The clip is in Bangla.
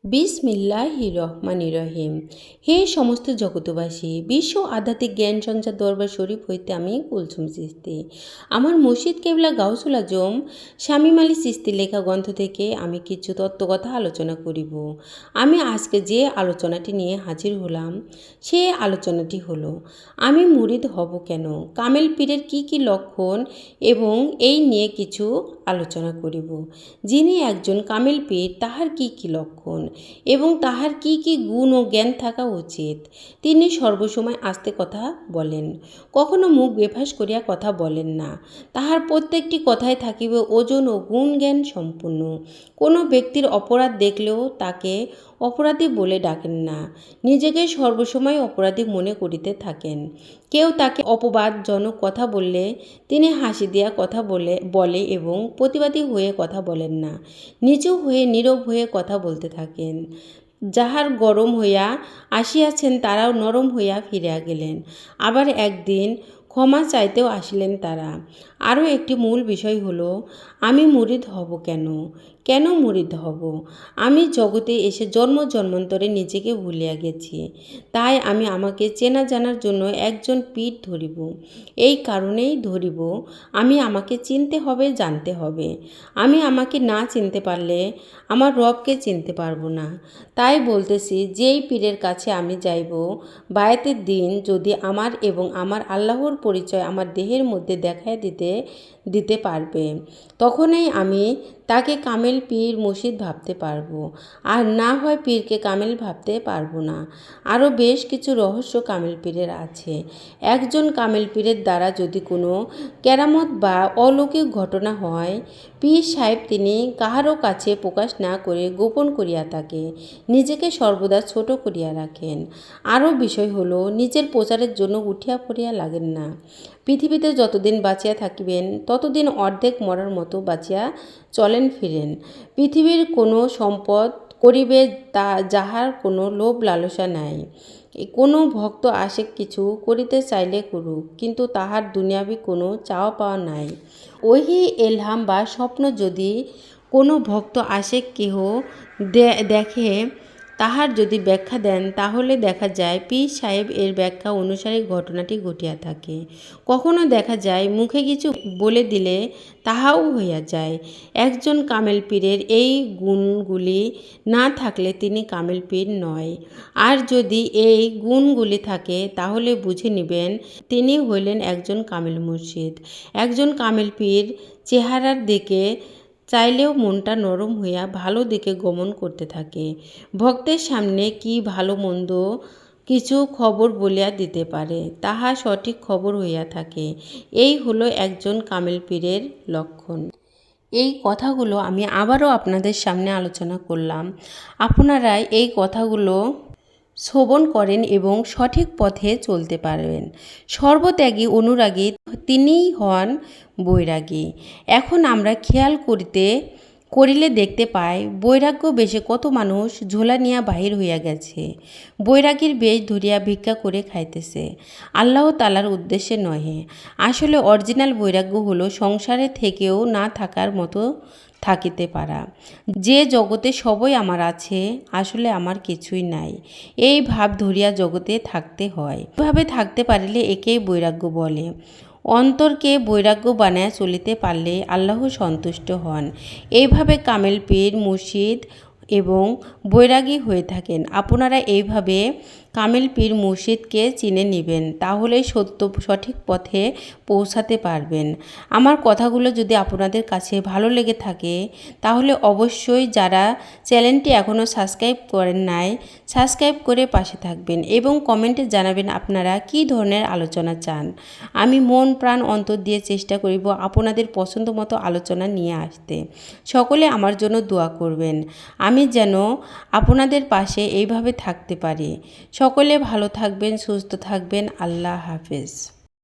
বিসমিল্লাহির রহমানির রহিম। হে সমস্ত জগতবাসী, বিশ্ব আধ্যাত্মিক জ্ঞান সঞ্চার দরবার শরীফ হইতে আমি কুলসুম চিস্তি। আমার মুর্শিদ কেবলা গাউসুল আজম শামীম আলী চিস্তির লেখা গ্রন্থ থেকে আমি কিছু তত্ত্বকথা আলোচনা করিব। আমি আজকে যে আলোচনাটি নিয়ে হাজির হলাম সে আলোচনাটি হলো, আমি মুরিদ হব কেন, কামেল পীরের কি কি লক্ষণ এবং এই নিয়ে কিছু আলোচনা করিব। যিনি একজন কামেল পীর তাহার কি কি লক্ষণ এবং তাহার কি কি গুণ ও জ্ঞান থাকা উচিত। তিনি সর্বসময় আস্তে কথা বলেন, কখনো মুখ বেফাস করিয়া কথা বলেন না। তাহার প্রত্যেকটি কথায় থাকিবে ওজন ও গুণ জ্ঞান সম্পূর্ণ। কোনো ব্যক্তির অপরাধ দেখলেও তাকে অপরাধী বলে ডাকেন না, নিজেকে সর্বসময় অপরাধী মনে করিতে থাকেন। কেউ তাকে অপবাদজনক কথা বললে তিনি হাসি দিয়া কথা বলে এবং প্রতিবাদী হয়ে কথা বলেন না, নিচু হয়ে নীরব হয়ে কথা বলতে থাকেন। যাহার গরম হইয়া আসিয়াছেন তারাও নরম হইয়া ফিরিয়া গেলেন। আবার একদিন ক্ষমা চাইতেও আসিলেন তারা। আরও একটি মূল বিষয় হলো, আমি মুরিদ হব কেন, কেন মুরিদ হব। আমি জগতে এসে জন্ম জন্মান্তরে নিজেকে ভুলিয়া গেছি, তাই আমি আমাকে চেনা জানার জন্য একজন পীর ধরিব। এই কারণেই ধরিব, আমি আমাকে চিনতে হবে, জানতে হবে। আমি আমাকে না চিনতে পারলে আমার রবকে চিনতে পারবো না। তাই বলতেছি, যেই পীরের কাছে আমি যাইব বায়াতের দিন যদি আমার এবং আমার আল্লাহর পরিচয় আমার দেহের মধ্যে দেখায় দিতে পারবে, তখনই আমি তাকে কামেল পীর মুর্শিদ ভাবতে পারবো। আর না হয় পীরকে কামেল ভাবতে পারবো না। আরও বেশ কিছু রহস্য কামেল পীরের আছে। একজন কামেল পীরের দ্বারা যদি কোনো কেরামত বা অলৌকিক ঘটনা হয়, পীর সাহেব তিনি কাহারও কাছে প্রকাশ না করে গোপন করিয়া থাকে, নিজেকে সর্বদা ছোট করিয়া রাখেন। আরও বিষয় হলো, নিজের প্রচারের জন্য উঠিয়া পড়িয়া লাগেন না। পৃথিবীতে যতদিন বাঁচিয়া থাকিবেন ততদিন অর্ধেক মরার মতো বাঁচিয়া চলেন ফিরেন। পৃথিবীর কোনো সম্পদ করিবে যাহার কোনো লোভ লালসা নাই। কোনো ভক্ত আশেক কিছু করিতে চাইলে করুক, কিন্তু তাহার দুনিয়াবি কোনো চাওয়া পাওয়া নাই। ওহি এলহাম বা স্বপ্ন যদি কোনো ভক্ত আশেক কেহ দেখে, তাহার যদি ব্যাখ্যা দেন, তাহলে দেখা যায় পীর সাহেব এর ব্যাখ্যা অনুসারে ঘটনাটি ঘটিয়া থাকে। কখনো দেখা যায় মুখে কিছু বলে দিলে তাহাও হইয়া যায়। একজন কামেল পীরের এই গুণগুলি না থাকলে তিনি কামেল পীর নয়। আর যদি এই গুণগুলি থাকে তাহলে বুঝে নিবেন তিনি হইলেন একজন কামেল মুর্শিদ। একজন কামেল পীর চেহারার দিকে চাইলেও মনটা নরম হইয়া ভালো দিকে গমন করতে থাকে। ভক্তের সামনে কি ভালো মন্দ কিছু খবর বলিয়া দিতে পারে, তাহা সঠিক খবর হইয়া থাকে। এই হলো একজন কামেল পীরের লক্ষণ। এই কথাগুলো আমি আবারও আপনাদের সামনে আলোচনা করলাম। আপনারা এই কথাগুলো শ্রবণ করেন এবং সঠিক পথে চলতে পারবেন। সর্বত্যাগী অনুরাগী তিনিই হন বৈরাগী। এখন আমরা খেয়াল করিলে দেখতে পাই, বৈরাগ্য বেশে কত মানুষ ঝোলা নিয়া বাহির হইয়া গেছে, বৈরাগীর বেশ ধরিয়া ভিক্ষা করে খাইতেছে, আল্লাহ তালার উদ্দেশ্যে নহে। আসলে অরিজিনাল বৈরাগ্য হলো সংসারে থেকেও না থাকার মতো থাকিতে পারা। যে জগতে সবই আমার আছে, আসলে আমার কিছুই নাই, এই ভাব ধরিয়া জগতে থাকতে হয়। এভাবে থাকতে পারিলে একেই বৈরাগ্য বলে। অন্তরকে বৈরাগ্য বানায় চলিতে পারলে আল্লাহ সন্তুষ্ট হন। এইভাবে কামেল পীর মুর্শিদ এবং বৈরাগী হয়ে থাকেন। আপনারা এইভাবে কামেল পীর মুর্শিদকে চিনে নেবেন, তাহলে সঠিক পথে পৌঁছাতে পারবেন। আমার কথাগুলো যদি আপনাদের কাছে ভালো লেগে থাকে তাহলে অবশ্যই যারা চ্যানেলটি এখনও সাবস্ক্রাইব করেন নাই, সাবস্ক্রাইব করে পাশে থাকবেন এবং কমেন্টে জানাবেন আপনারা কী ধরনের আলোচনা চান। আমি মন প্রাণ অন্তর দিয়ে চেষ্টা করিব আপনাদের পছন্দ মতো আলোচনা নিয়ে আসতে। সকলে আমার জন্য দোয়া করবেন, আমি যেন আপনাদের পাশে এইভাবে থাকতে পারি। সকলে ভালো থাকবেন, সুস্থ থাকবেন। আল্লাহ হাফেজ।